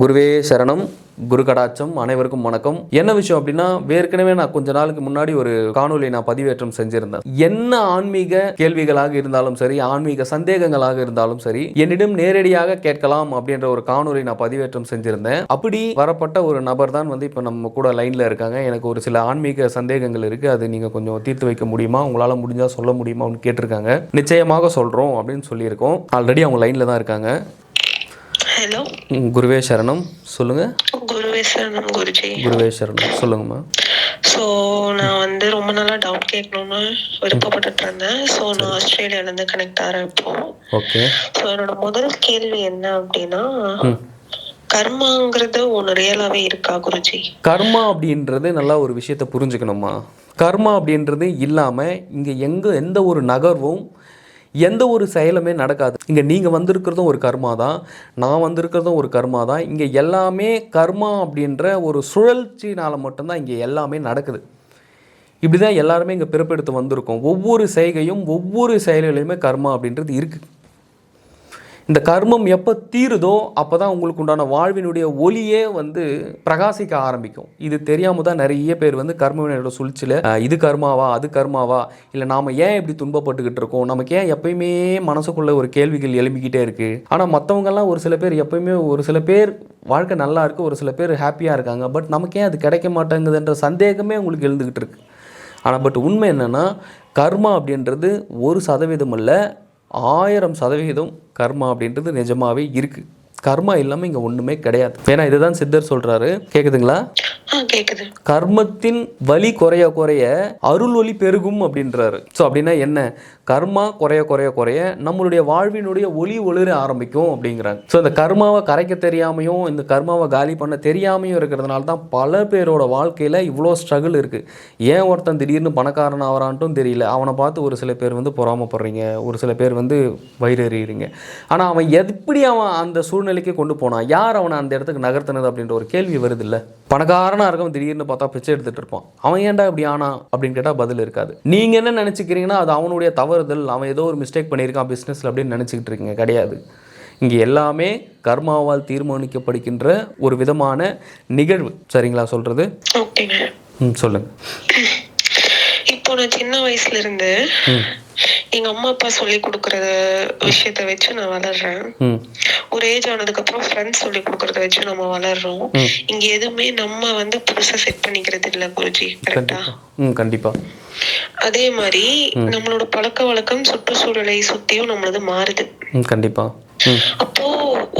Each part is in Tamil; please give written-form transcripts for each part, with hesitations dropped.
குருவே சரணம். குரு கடாட்சம். அனைவருக்கும் வணக்கம். என்ன விஷயம் அப்படின்னா, ஏற்கனவே நான் கொஞ்ச நாளுக்கு முன்னாடி ஒரு காணொலி நான் பதிவேற்றம் செஞ்சிருந்தேன். என்ன ஆன்மீக கேள்விகளாக இருந்தாலும் சரி, ஆன்மீக சந்தேகங்களாக இருந்தாலும் சரி, என்னிடம் நேரடியாக கேட்கலாம் அப்படின்ற ஒரு காணொலி நான் பதிவேற்றம் செஞ்சிருந்தேன். அப்படி வரப்பட்ட ஒரு நபர் தான் இப்ப நம்ம கூட லைன்ல இருக்காங்க. எனக்கு ஒரு சில ஆன்மீக சந்தேகங்கள் இருக்கு, அது நீங்க கொஞ்சம் தீர்த்து வைக்க முடியுமா, உங்களால முடிஞ்சா சொல்ல முடியுமா அப்படின்னு கேட்டிருக்காங்க. நிச்சயமாக சொல்றோம் அப்படின்னு சொல்லியிருக்கோம். ஆல்ரெடி அவங்க லைன்ல தான் இருக்காங்க. ஹலோ, குருவே சரணம். சொல்லுங்க. குருவே சரணம் குருஜி. குருவே சரணம். சொல்லுங்கம்மா. ஸோ நான் ரொம்ப நாளாக டவுட் கேட்கணும்னு விருப்பப்பட்டுட்டு இருந்தேன். ஸோ நான் ஆஸ்திரேலியாவிலேருந்து கனெக்ட் ஆகிறேன் இப்போ. ஓகே. ஸோ என்னோட முதல் கேள்வி என்ன அப்படின்னா, கர்மாங்கிறது ஒன்று ரியலாகவே இருக்கா குருஜி? கர்மா அப்படின்றது நல்லா ஒரு விஷயத்தை புரிஞ்சுக்கணுமா. கர்மா அப்படின்றது இல்லாமல் இங்கே எந்த ஒரு நகர்வும் எந்த ஒரு செயலுமே நடக்காது. இங்கே நீங்கள் வந்திருக்கிறதும் ஒரு கர்மா தான், நான் வந்திருக்கிறதும் ஒரு கர்மா தான். இங்கே எல்லாமே கர்மா அப்படின்ற ஒரு சுழற்சினால் மட்டும்தான் இங்கே எல்லாமே நடக்குது. இப்படி தான் எல்லாருமே இங்கே பிறப்பெடுத்து வந்திருக்கோம். ஒவ்வொரு செய்கையும் ஒவ்வொரு செயல்களையுமே கர்மா அப்படின்றது இருக்குது. இந்த கர்மம் எப்போ தீருதோ அப்போ தான் உங்களுக்கு உண்டான வாழ்வினுடைய ஒளியே பிரகாசிக்க ஆரம்பிக்கும். இது தெரியாமல் தான் நிறைய பேர் கர்மவினையோட சுழற்சியில் இது கர்மாவா அது கர்மாவா, இல்லை நாம் ஏன் இப்படி துன்பப்பட்டுக்கிட்டு இருக்கோம், நமக்கு ஏன் எப்பயுமே மனசுக்குள்ளே ஒரு கேள்விகள் எழும்பிக்கிட்டே இருக்குது. ஆனால் மற்றவங்கெல்லாம் ஒரு சில பேர் எப்பயுமே ஒரு சில பேர் வாழ்க்கை நல்லா இருக்குது, ஒரு சில பேர் ஹாப்பியாக இருக்காங்க. பட் நமக்கு ஏன் அது கிடைக்க மாட்டேங்குதுன்ற சந்தேகமே உங்களுக்கு எழுந்துக்கிட்டு இருக்கு. ஆனால் பட் உண்மை என்னென்னா, கர்மா அப்படின்றது 1% இல்லை, 1000% கர்மா அப்படின்றது நிஜமாவே இருக்குது. கர்மா இல்லாமல் இங்கே ஒன்றுமே கிடையாது. ஏன்னா இதுதான் சித்தர் சொல்கிறாரு. கேட்குதுங்களா? கேட்குது. கர்மத்தின் வலி குறைய குறைய அருள் ஒளி பெருகும் அப்படின்றாரு. ஸோ அப்படின்னா என்ன? கர்மா குறைய குறைய குறைய நம்மளுடைய வாழ்வினுடைய ஒளி ஒளிர ஆரம்பிக்கும் அப்படிங்கிறாங்க. ஸோ இந்த கர்மாவை கரைக்க தெரியாமையும் இந்த கர்மாவை காலி பண்ண தெரியாமையும் இருக்கிறதுனால தான் பல பேரோட வாழ்க்கையில் இவ்வளோ ஸ்ட்ரகிள் இருக்குது. ஏன் ஒருத்தன் திடீர்னு பணக்காரன் ஆகிறான்ட்டும் தெரியல. அவனை பார்த்து ஒரு சில பேர் பொறாமப்படுறீங்க, ஒரு சில பேர் வயிறு எறிகிறீங்க. ஆனால் அவன் எப்படி அவன் அந்த சூழ்நிலைக்கு கொண்டு போனான், யார் அவனை அந்த இடத்துக்கு நகர்த்தினது அப்படின்ற ஒரு கேள்வி வருது இல்லை. பணக்காரனாக இருக்கவன் திடீர்னு பார்த்தா பிச்சை எடுத்துகிட்டு இருப்பான். அவன் ஏன்டா இப்படி ஆனா அப்படின்னு கேட்டால் பதில் இருக்காது. நீங்கள் என்ன நினச்சிக்கிறீங்கன்னா அது அவனுடைய தவறுதல், அவன் ஏதோ ஒரு மிஸ்டேக் பண்ணியிருக்கான் பிஸ்னஸில் அப்படின்னு நினச்சிக்கிட்டு இருக்கீங்க. கிடையாது. இங்கே எல்லாமே கர்மாவால் தீர்மானிக்கப்படுகின்ற ஒரு விதமான நிகழ்வு. சரிங்களா சொல்கிறது? சொல்லுங்க. இப்போ நான் சின்ன வயசுல இருந்து எங்க அம்மா அப்பா சொல்லி கொடுக்கற விஷயத்த வச்சு நான் வளர்றேன். ஒரு ஏஜ் ஆனதுக்கு அப்புறம் ஃப்ரெண்ட்ஸ் சொல்லி கொடுக்கறத வச்சு நம்ம வளர்றோம். இங்க எதுவுமே நம்ம புதுசா செட் பண்ணிக்கிறது இல்ல குருஜி. கரெக்டா? கண்டிப்பா. அதே மாதிரி நம்மளோட பழக்க வழக்கம் சுற்றுச்சூழலை சுத்தியும் நம்மளது மாறுது. கண்டிப்பா. அப்போ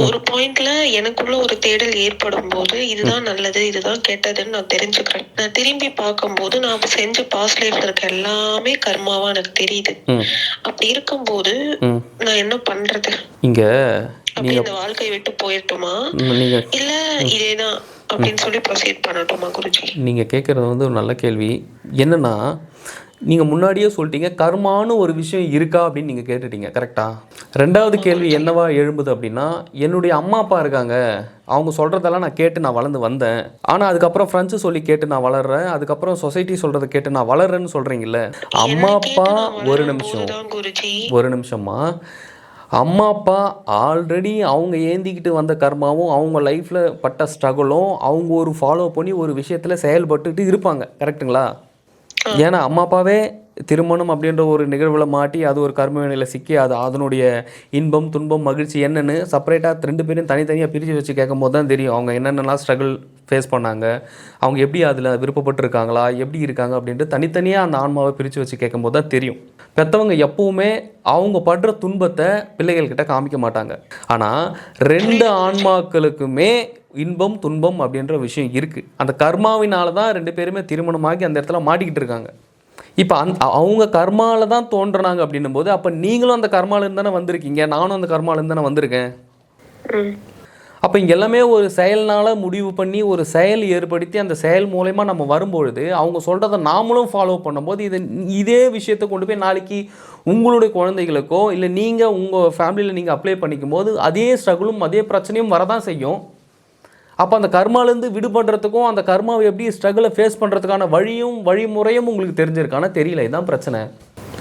ஒரு பாயிண்ட்ல எனக்குள்ள ஒரு தேடல் ஏற்படும் போது இதுதான் நல்லது இதுதான் கெட்டதுன்னு நான் தெரிஞ்சுக்கிறேன். நான் திரும்பி பார்க்கும்போது நான் செஞ்ச பாஸ்ட் லைஃப்ல இருக்க எல்லாமே கர்மாவா எனக்கு தெரியுது. அப்படி இருக்கும்போது நான் என்ன பண்றது? இங்க இந்த வாழ்க்கையை விட்டு போயிட்டுமா இல்ல இதேதான் அப்படின்னு சொல்லி ப்ரொசீட் பண்ணட்டுமா குருஜி? நீங்க கேட்கறது ஒரு நல்ல கேள்வி. என்னன்னா, நீங்கள் முன்னாடியே சொல்லிட்டீங்க கர்மான்னு ஒரு விஷயம் இருக்கா அப்படின்னு நீங்கள் கேட்டுட்டீங்க. கரெக்டா? ரெண்டாவது கேள்வி என்னவா எழும்புது அப்படின்னா, என்னுடைய அம்மா அப்பா இருக்காங்க, அவங்க சொல்கிறதெல்லாம் நான் கேட்டு நான் வளர்ந்து வந்தேன். ஆனால் அதுக்கப்புறம் ஃப்ரெண்ட்ஸு சொல்லி கேட்டு நான் வளர்றேன், அதுக்கப்புறம் சொசைட்டி சொல்கிறத கேட்டு நான் வளர்றேன்னு சொல்கிறீங்கல்ல. அம்மா அப்பா ஒரு நிமிஷம்மா. அம்மா அப்பா ஆல்ரெடி அவங்க ஏந்திக்கிட்டு வந்த கர்மாவும் அவங்க லைஃப்பில் பட்ட ஸ்ட்ரகிளும் அவங்க ஒரு ஃபாலோ பண்ணி ஒரு விஷயத்தில் செயல்பட்டுக்கிட்டு இருப்பாங்க. கரெக்டுங்களா? ஏன்னா அம்மா அப்பாவே திருமணம் அப்படின்ற ஒரு நிகழ்வில் மாட்டி அது ஒரு கர்ம வினையில் சிக்கி அது அதனுடைய இன்பம் துன்பம் மகிழ்ச்சி என்னென்னு செப்பரேட்டாக 2 பேரும் தனித்தனியாக பிரித்து வச்சு கேட்கும் போது தான் தெரியும் அவங்க என்னென்னலாம் ஸ்ட்ரகிள் ஃபேஸ் பண்ணாங்க, அவங்க எப்படி அதில் விருப்பப்பட்டுருக்காங்களா, எப்படி இருக்காங்க அப்படின்ட்டு தனித்தனியாக அந்த ஆன்மாவை பிரித்து வச்சு கேட்கும் போது தான் தெரியும். பெற்றவங்க எப்போவுமே அவங்க படுற துன்பத்தை பிள்ளைகள்கிட்ட காமிக்க மாட்டாங்க. ஆனால் 2 ஆன்மாக்களுக்குமே இன்பம் துன்பம் அப்படின்ற விஷயம் இருக்குது. அந்த கர்மாவினால தான் 2 பேருமே திருமணமாகி அந்த இடத்துல மாட்டிக்கிட்டு இருக்காங்க. இப்போ அவங்க கர்மாவில் தான் தோன்றுனாங்க அப்படின்னும் போது அப்போ நீங்களும் அந்த கர்மாவிலேருந்து தானே வந்திருக்கீங்க, நானும் அந்த கர்மாவிலேருந்து தானே வந்திருக்கேன். அப்போ இங்கே எல்லாமே ஒரு செயல்னால் முடிவு பண்ணி ஒரு செயல் ஏற்படுத்தி அந்த செயல் மூலயமா நம்ம வரும்பொழுது அவங்க சொல்கிறத நாமளும் ஃபாலோ பண்ணும்போது இதே விஷயத்தை கொண்டு போய் நாளைக்கு உங்களுடைய குழந்தைகளுக்கோ இல்லை நீங்கள் உங்கள் ஃபேமிலியில் நீங்கள் அப்ளை பண்ணிக்கும் போது அதே ஸ்ட்ரகிளும் அதே பிரச்சனையும் வரதான் செய்யும். அப்போ அந்த கர்மாலேருந்து விடுபடுறதுக்கும் அந்த கர்மாவை எப்படி ஸ்ட்ரகிளை ஃபேஸ் பண்ணுறதுக்கான வழிமுறையும் உங்களுக்கு தெரிஞ்சிருக்கானா தெரியல. இதுதான் பிரச்சனை.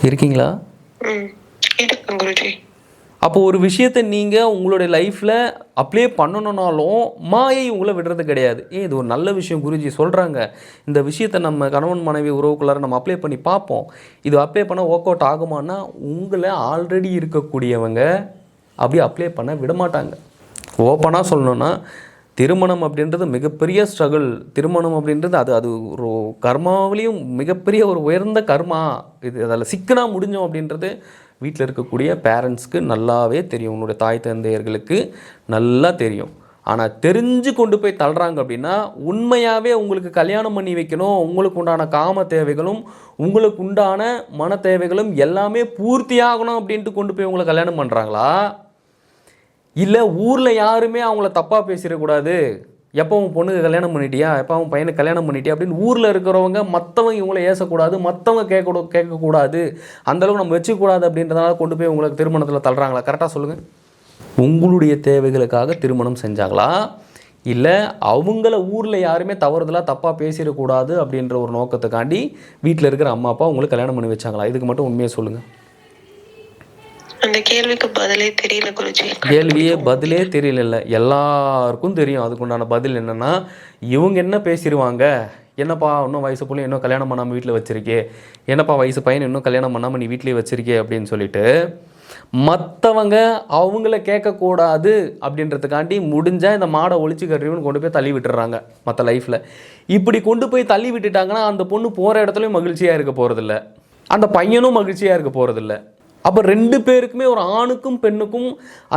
இருக்கீங்களா? அப்போ ஒரு விஷயத்தை நீங்கள் உங்களுடைய லைஃப்பில் அப்ளை பண்ணணுன்னாலும் மாயை உங்களை விடுறது கிடையாது. இது ஒரு நல்ல விஷயம் குருஜி சொல்கிறாங்க, இந்த விஷயத்தை நம்ம கணவன் மனைவி உறவுக்குள்ளார நம்ம அப்ளை பண்ணி பார்ப்போம், இது அப்ளை பண்ண ஒர்க் அவுட் ஆகுமான்னா உங்களை ஆல்ரெடி இருக்கக்கூடியவங்க அப்படியே அப்ளை பண்ண விடமாட்டாங்க. ஓப்பனாக சொல்லணுன்னா திருமணம் அப்படின்றது மிகப்பெரிய ஸ்ட்ரகிள். திருமணம் அப்படின்றது அது ஒரு கர்மாவிலையும் மிகப்பெரிய ஒரு உயர்ந்த கர்மா. இது அதில் சிக்கனாக முடிஞ்சோம் அப்படின்றது வீட்டில் இருக்கக்கூடிய பேரண்ட்ஸ்க்கு நல்லாவே தெரியும், உன்னுடைய தாய் தந்தையர்களுக்கு நல்லா தெரியும். ஆனால் தெரிஞ்சு கொண்டு போய் தள்ளுறாங்க அப்படின்னா உண்மையாகவே உங்களுக்கு கல்யாணம் பண்ணி வைக்கணும், உங்களுக்கு உண்டான காம தேவைகளும் உங்களுக்கு உண்டான மன தேவைகளும் எல்லாமே பூர்த்தி ஆகணும் அப்படின்ட்டு கொண்டு போய் உங்களை கல்யாணம் பண்ணுறாங்களா, இல்லை ஊரில் யாருமே அவங்கள தப்பாக பேசிடக்கூடாது, எப்போ உன் பொண்ணுக்கு கல்யாணம் பண்ணிட்டியா, எப்போ அவன் பையனுக்கு கல்யாணம் பண்ணிட்டியா அப்படின்னு ஊரில் இருக்கிறவங்க மற்றவங்க இவங்கள ஏசக்கூடாது, மற்றவங்க கேட்கக்கூடாது, அந்தளவுக்கு நம்ம வச்சுக்கூடாது அப்படின்றதுனால கொண்டு போய் உங்களுக்கு திருமணத்தில் தள்ளுறாங்களா? கரெக்டாக சொல்லுங்கள். உங்களுடைய தேவைகளுக்காக திருமணம் செஞ்சாங்களா, இல்லை அவங்கள ஊரில் யாருமே தவறுதலாக தப்பாக பேசிடக்கூடாது அப்படின்ற ஒரு நோக்கத்துக்காண்டி வீட்டில் இருக்கிற அம்மா அப்பா உங்களுக்கு கல்யாணம் பண்ணி வச்சாங்களா? இதுக்கு மட்டும் உண்மையை சொல்லுங்கள். அந்த கேள்விக்கு பதிலே தெரியல குருஜி. கேள்வியே பதிலே தெரியல. எல்லாருக்கும் தெரியும் அதுக்குண்டான பதில் என்னென்னா, இவங்க என்ன பேசிடுவாங்க, என்னப்பா இன்னும் வயசு பிள்ளை இன்னும் கல்யாணம் பண்ணாமல் வீட்டில் வச்சுருக்கே, என்னப்பா வயசு பையன் இன்னும் கல்யாணம் பண்ணாமல் நீ வீட்டிலே வச்சுருக்கே அப்படின்னு சொல்லிட்டு மற்றவங்க அவங்கள கேட்கக்கூடாது அப்படின்றதுக்காண்டி முடிஞ்சால் இந்த மாடை ஒழிச்சு கட்டுறீங்கன்னு கொண்டு போய் தள்ளி விட்டுறாங்க மற்ற லைஃப்பில். இப்படி கொண்டு போய் தள்ளி விட்டுட்டாங்கன்னா அந்த பொண்ணு போகிற இடத்துலையும் மகிழ்ச்சியாக இருக்க போகிறதில்ல, அந்த பையனும் மகிழ்ச்சியாக இருக்க போகிறதில்ல. அப்போ ரெண்டு பேருக்குமே, ஒரு ஆணுக்கும் பெண்ணுக்கும்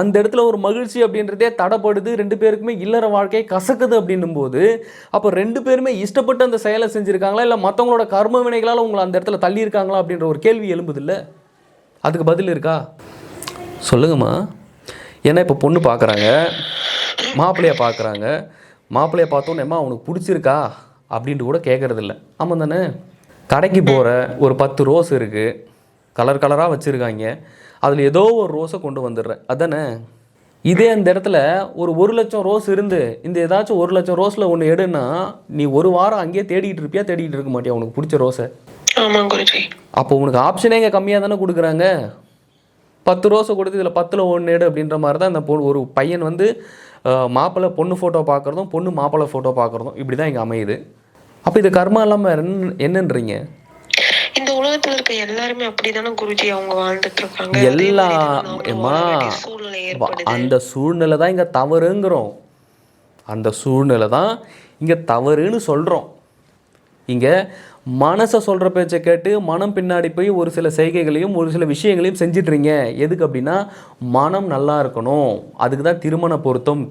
அந்த இடத்துல ஒரு மகிழ்ச்சி அப்படின்றதே தடைப்படுது, ரெண்டு பேருக்குமே இல்லற வாழ்க்கையை கசக்குது அப்படின்னும் போது அப்போ ரெண்டு பேருமே இஷ்டப்பட்டு அந்த செயலை செஞ்சுருக்காங்களா, இல்லை மற்றவங்களோட கர்ம வினைகளால் உங்களை அந்த இடத்துல தள்ளியிருக்காங்களா அப்படின்ற ஒரு கேள்வி எழும்புதில்ல? அதுக்கு பதில் இருக்கா? சொல்லுங்கம்மா. ஏன்னா இப்போ பொண்ணு பார்க்குறாங்க, மாப்பிள்ளையை பார்க்குறாங்க, மாப்பிள்ளையை பார்த்தோன்னேம்மா அவனுக்கு பிடிச்சிருக்கா அப்படின்ட்டு கூட கேட்குறதில்ல. ஆமாம் தானே? கடைக்கு போகிற ஒரு 10 ரோஸ் இருக்குது, கலர் கலராக வச்சுருக்காங்க, அதில் ஏதோ ஒரு ரோஸை கொண்டு வந்துடுறேன் அதானே? இதே அந்த இடத்துல ஒரு 1,00,000 ரோஸ் இருந்து இந்த ஏதாச்சும் 1,00,000 ரோஸில் ஒன்று எடுன்னா நீ ஒரு வாரம் அங்கேயே தேடிட்டு இருப்பியா, தேடிட்டு இருக்க மாட்டியா உனக்கு பிடிச்ச ரோஸை? அப்போ உனக்கு ஆப்ஷனே இங்கே கம்மியாக தானே கொடுக்குறாங்க. 10 ரோஸை கொடுத்து இதில் 10ல் 1 எடு அப்படின்ற மாதிரி தான் அந்த ஒரு பையன் வந்து மாப்பிள்ளை பொண்ணு ஃபோட்டோ பார்க்குறதும் பொண்ணு மாப்பிள்ளை ஃபோட்டோ பார்க்குறதும் இப்படி தான் இங்கே அமையுது. அப்போ இது கர்மா இல்லாமல் என்னன்றீங்க? இந்த உலகத்துல இருக்க எல்லாருமே அப்படிதானே குருஜி அவங்க வாழ்ந்துட்டு இருக்காங்க. அந்த சூழ்நிலை தான் இங்க தவறுங்கிறோம், அந்த சூழ்நிலை தான் இங்க தவறுன்னு சொல்றோம். இங்க மனசை சொல்ற பேச்சை கேட்டு மனம் பின்னாடி போய் ஒரு சில செய்கைகளையும் ஒரு சில விஷயங்களையும் செஞ்சிட்றீங்க. எதுக்கு அப்படின்னா மனம் நல்லா இருக்கணும், அதுக்கு தான் திருமண பொருத்தம்.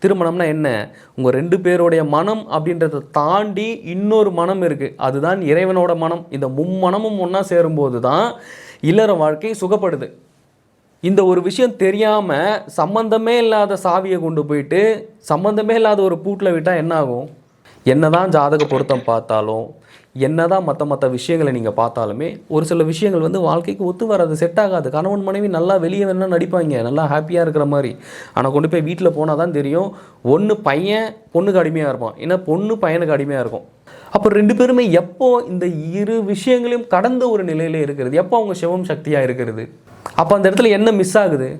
திருமணம்னா என்ன? உங்கள் 2 பேருடைய மனம் அப்படின்றத தாண்டி இன்னொரு மனம் இருக்குது, அதுதான் இறைவனோட மனம். இந்த மும்மனமும் ஒன்றா சேரும்போது தான் இல்லற வாழ்க்கை சுகப்படுது. இந்த ஒரு விஷயம் தெரியாமல் சம்மந்தமே இல்லாத சாவியை கொண்டு போயிட்டு சம்மந்தமே இல்லாத ஒரு பூட்டில் விட்டால் என்ன ஆகும்? என்ன தான் ஜாதக பொருத்தம் பார்த்தாலும், என்ன தான் மற்ற விஷயங்களை நீங்கள் பார்த்தாலுமே ஒரு சில விஷயங்கள் வந்து வாழ்க்கைக்கு ஒத்து வராது, செட் ஆகாது. கணவன் மனைவி நல்லா வெளியே வேணால் நடிப்பாங்க, நல்லா ஹாப்பியாக இருக்கிற மாதிரி. ஆனால் கொண்டு போய் வீட்டில் போனால் தான் தெரியும், ஒன்று பையன் பொண்ணுக்கு அடிமையாக இருப்பான், ஏன்னா பொண்ணு பையனுக்கு அடிமையாக இருக்கும். அப்போ 2 பேருமே எப்போ இந்த இரு விஷயங்களையும் கடந்த ஒரு நிலையில் இருக்கிறது, எப்போ அவங்க சிவம் சக்தியாக இருக்கிறது? அப்போ அந்த இடத்துல என்ன மிஸ் ஆகுது?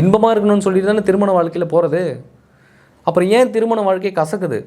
இன்பமாக இருக்கணும்னு சொல்லிட்டு தானே திருமண வாழ்க்கையில் போகிறது. அப்புறம் ஏன் திருமண வாழ்க்கை கசக்குது?